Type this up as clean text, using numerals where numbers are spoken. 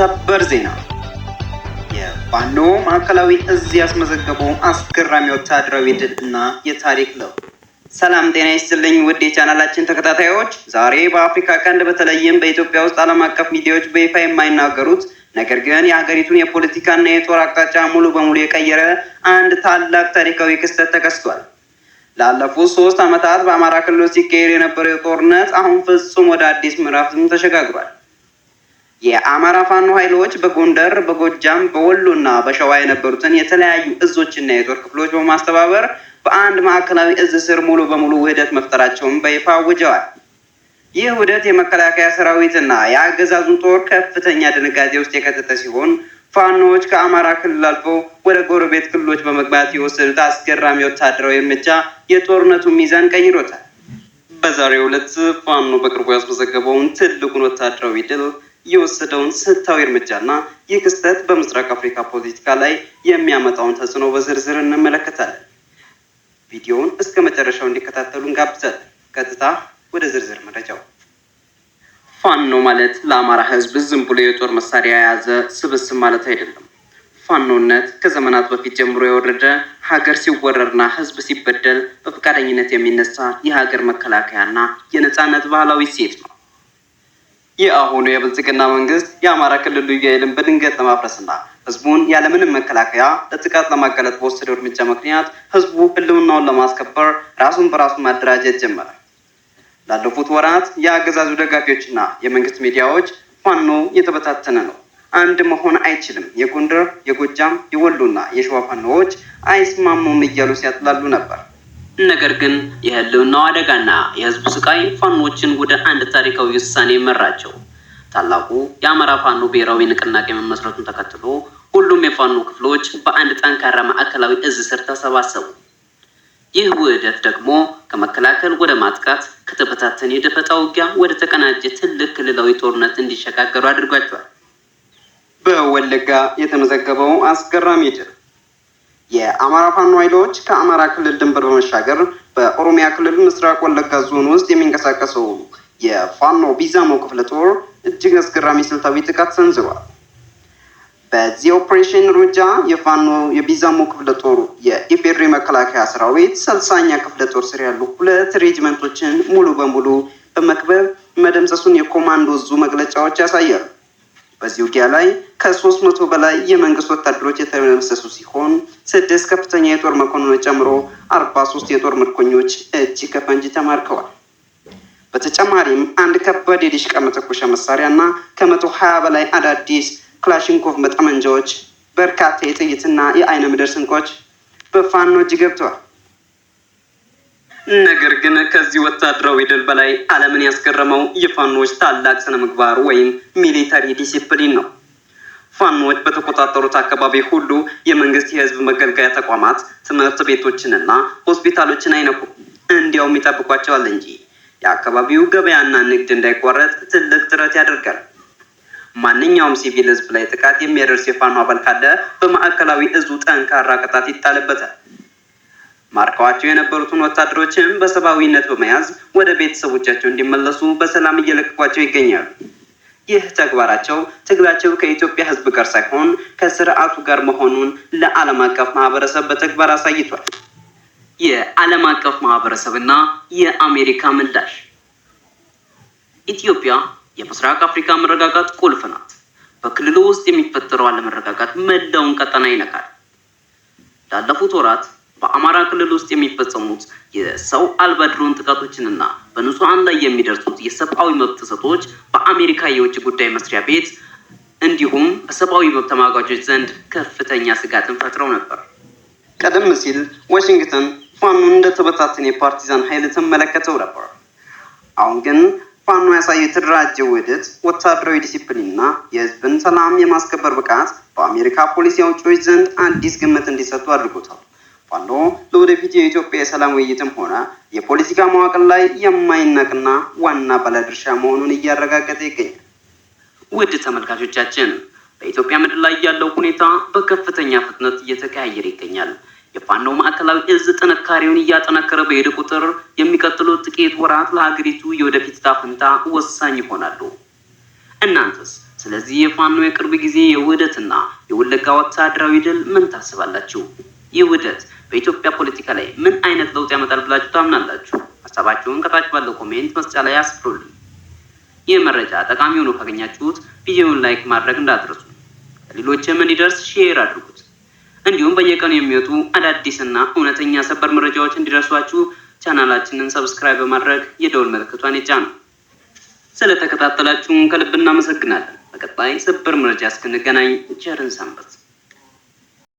ሰበር ዜና የፋኖ ማዕከላዊ እዝ ያስመዘገበው አስገራሚ ወታደራዊ ድል እና የታሪክ ለውጥ። ሰላም ጤና ይስጥልኝ ውድ የቻናላችን ተከታታዮች፣ ዛሬ በአፍሪካ ቀንድ በተለይም በኢትዮጵያ ውስጥ ዓለም አቀፍ ሚዲያዎች በይፋ የማይናገሩት ነገር ግን የሀገሪቱን የፖለቲካና የጦር አቅጣጫ ሙሉ በሙሉ የቀየረ አንድ ታላቅ ታሪካዊ ክስተት ተከስቷል። ላለፉት 3 ዓመታት በአማራ ክልል ሲካሄድ የነበረው ጦርነት አሁን ፍጹም ወደ አዲስ ምዕራፍም ተሸጋግሯል። የአማራ ፋኖ ኃይሎች በጎንደር፣ በጎጃም፣ በወሎና በሸዋ የነበሩትን የተለያዩ እዞችና የጦር ክፍሎች በማስተባበር በአንድ ማዕከላዊ እዝ ስር ሙሉ በሙሉ ውህደት መፍጠራቸውን በይፋ አውጀዋል። ይህ ውህደት የመከላከያ ሰራዊትና የአገዛዙን ጦር ከፍተኛ ድንጋጤ ውስጥ የከተተ ሲሆን ፋኖዎች ከአማራ ክልል አልፈው ወደ ጎረቤት ክልሎች በመግባት የወሰዱት አስገራሚ ወታደራዊ እርምጃ የጦርነቱን ሚዛን ቀይሮታል። በዛሬው ዕለት ፋኖ በቅርቡ ያስመዘገበውን ትልቁን ወታደራዊ ድል፣ የወሰደውን ስልታዊ እርምጃና ይህ ክስተት በምስራቅ አፍሪካ ፖለቲካ ላይ የሚያመጣውን ተጽዕኖ በዝርዝር እንመለከታለን። ቪዲዮውን እስከ መጨረሻው እንዲከታተሉ እንጋብዛለን። ቀጥታ ወደ ዝርዝር መረጃው። ፋኖ ማለት ለአማራ ሕዝብ ዝም ብሎ የጦር መሳሪያ የያዘ ስብስብ ማለት አይደለም። ፋኖነት ከዘመናት በፊት ጀምሮ የወረደ ሀገር ሲወረርና ሕዝብ ሲበደል በፈቃደኝነት የሚነሳ የሀገር መከላከያና የነጻነት ባህላዊ እሴት ነው። የአሁኑ የብልጽግና መንግስት የአማራ ክልል ልዩ ኃይልን በድንገት ለማፍረስና ህዝቡን ያለምንም መከላከያ ለጥቃት ለማጋለጥ በወሰደው እርምጃ ምክንያት ህዝቡ ህልውናውን ለማስከበር ራሱን በራሱ ማደራጀት ጀመረ። ላለፉት ወራት የአገዛዙ ደጋፊዎችና የመንግስት ሚዲያዎች ፋኖ የተበታተነ ነው፣ አንድ መሆን አይችልም፣ የጎንደር፣ የጎጃም፣ የወሎና የሸዋ ፋኖዎች አይስማሙም እያሉ ሲያጥላሉ ነበር። ነገር ግን የህልውናው አደጋና የህዝቡ ስቃይ ፋኖችን ወደ አንድ ታሪካዊ ውሳኔ መራቸው። ታላቁ የአማራ ፋኖ ብሔራዊ ንቅናቄ መመስረቱን ተከትሎ ሁሉም የፋኖ ክፍሎች በአንድ ጠንካራ ማዕከላዊ እዝ ስር ተሰባሰቡ። ይህ ውህደት ደግሞ ከመከላከል ወደ ማጥቃት፣ ከተበታተነ የደፈጣ ውጊያ ወደ ተቀናጀ ትልቅ ክልላዊ ጦርነት እንዲሸጋገሩ አድርጓቸዋል። በወለጋ የተመዘገበው አስገራሚ ድል። የአማራ ፋኖ ኃይሎች ከአማራ ክልል ድንበር በመሻገር በኦሮሚያ ክልል ምስራቅ ወለጋ ዞን ውስጥ የሚንቀሳቀሰው የፋኖ ቢዛሞ ክፍለ ጦር እጅግ አስገራሚ ስልታዊ ጥቃት ሰንዝሯል። በዚህ ኦፕሬሽን እርምጃ የፋኖ የቢዛሞ ክፍለ ጦር የኢፌዴሪ መከላከያ ሰራዊት 60ኛ ክፍለ ጦር ስር ያሉ 2 ሬጅመንቶችን ሙሉ በሙሉ በመክበብ መደምሰሱን የኮማንዶ እዙ መግለጫዎች ያሳያሉ። በዚህ ውጊያ ላይ ከ300 በላይ የመንግስት ወታደሮች የተደመሰሱ ሲሆን 6 ከፍተኛ የጦር መኮንኖች ጨምሮ 43 የጦር ምርኮኞች እጅ ከፈንጂ ተማርከዋል። በተጨማሪም አንድ ከባድ የዲሽቃ መተኮሻ መሳሪያ እና ከ120 በላይ አዳዲስ ክላሽንኮቭ ጠመንጃዎች፣ በርካታ የጥይትና የአይነ ምድር ስንቆች በፋኖ እጅ ገብተዋል። ነገር ግን ከዚህ ወታደራዊ ድል በላይ ዓለምን ያስገረመው የፋኖዎች ታላቅ ስነ ምግባር ወይም ሚሊታሪ ዲሲፕሊን ነው። ፋኖዎች በተቆጣጠሩት አካባቢ ሁሉ የመንግስት የህዝብ መገልገያ ተቋማት፣ ትምህርት ቤቶችንና ሆስፒታሎችን አይነኩም፣ እንዲያውም ይጠብቋቸዋል እንጂ የአካባቢው ገበያና ንግድ እንዳይቋረጥ ትልቅ ጥረት ያደርጋል። ማንኛውም ሲቪል ህዝብ ላይ ጥቃት የሚያደርስ የፋኖ አባል ካለ በማዕከላዊ እዙ ጠንካራ ቅጣት ይጣልበታል። ማርከዋቸው የነበሩትን ወታደሮችን በሰብአዊነት በመያዝ ወደ ቤተሰቦቻቸው እንዲመለሱ በሰላም እየለቀቋቸው ይገኛሉ። ይህ ተግባራቸው ትግላቸው ከኢትዮጵያ ህዝብ ጋር ሳይሆን ከስርዓቱ ጋር መሆኑን ለዓለም አቀፍ ማህበረሰብ በተግባር አሳይቷል። የዓለም አቀፍ ማህበረሰብና የአሜሪካ ምላሽ። ኢትዮጵያ የምስራቅ አፍሪካ መረጋጋት ቁልፍ ናት። በክልሉ ውስጥ የሚፈጠረው አለመረጋጋት መላውን ቀጠና ይነካል። ላለፉት ወራት በአማራ ክልል ውስጥ የሚፈጸሙት የሰው አልባ ድሮን ጥቃቶችንና በንጹሃን ላይ የሚደርሱት የሰብአዊ መብት ጥሰቶች በአሜሪካ የውጭ ጉዳይ መስሪያ ቤት እንዲሁም በሰብአዊ መብት ተሟጋቾች ዘንድ ከፍተኛ ስጋትን ፈጥረው ነበር። ቀደም ሲል ዋሽንግተን ፋኖን እንደተበታተነ የፓርቲዛን ኃይል ተመለከተው ነበር። አሁን ግን ፋኖ ያሳየው የተደራጀ ውህደት፣ ወታደራዊ ዲሲፕሊንና የህዝብን ሰላም የማስከበር ብቃት በአሜሪካ ፖሊሲ አውጪዎች ዘንድ አዲስ ግምት እንዲሰጡ አድርጎታል። ፋኖ ለወደፊት የኢትዮጵያ የሰላም ውይይትም ሆነ የፖለቲካ መዋቅር ላይ የማይናቅና ዋና ባለድርሻ መሆኑን እያረጋገጠ ይገኛል። ውድ ተመልካቾቻችን፣ በኢትዮጵያ ምድር ላይ ያለው ሁኔታ በከፍተኛ ፍጥነት እየተቀያየረ ይገኛል። የፋኖ ማዕከላዊ እዝ ጥንካሬውን እያጠናከረ በሄደ ቁጥር የሚቀጥሉት ጥቂት ወራት ለሀገሪቱ የወደፊት ዕጣ ፈንታ ወሳኝ ይሆናሉ። እናንተስ ስለዚህ የፋኖ የቅርብ ጊዜ የውህደትና የወለጋ ወታደራዊ ድል ምን ታስባላችሁ? ይህ ውህደት በኢትዮጵያ ፖለቲካ ላይ ምን አይነት ለውጥ ያመጣል ብላችሁ ታምናላችሁ? ሀሳባችሁን ከታች ባለው ኮሜንት መስጫ ላይ አስፍሩልኝ። ይህ መረጃ ጠቃሚ ሆኖ ካገኛችሁት ቪዲዮውን ላይክ ማድረግ እንዳትረሱ፣ ለሌሎችም እንዲደርስ ሼር አድርጉት። እንዲሁም በየቀኑ የሚወጡ አዳዲስና እውነተኛ ሰበር መረጃዎች እንዲደርሷችሁ ቻናላችንን ሰብስክራይብ በማድረግ የደወል ምልክቷን ይጫኑ። ስለተከታተላችሁን ከልብ እናመሰግናለን። በቀጣይ ሰበር መረጃ እስክንገናኝ ቸርን ሰንብቱ።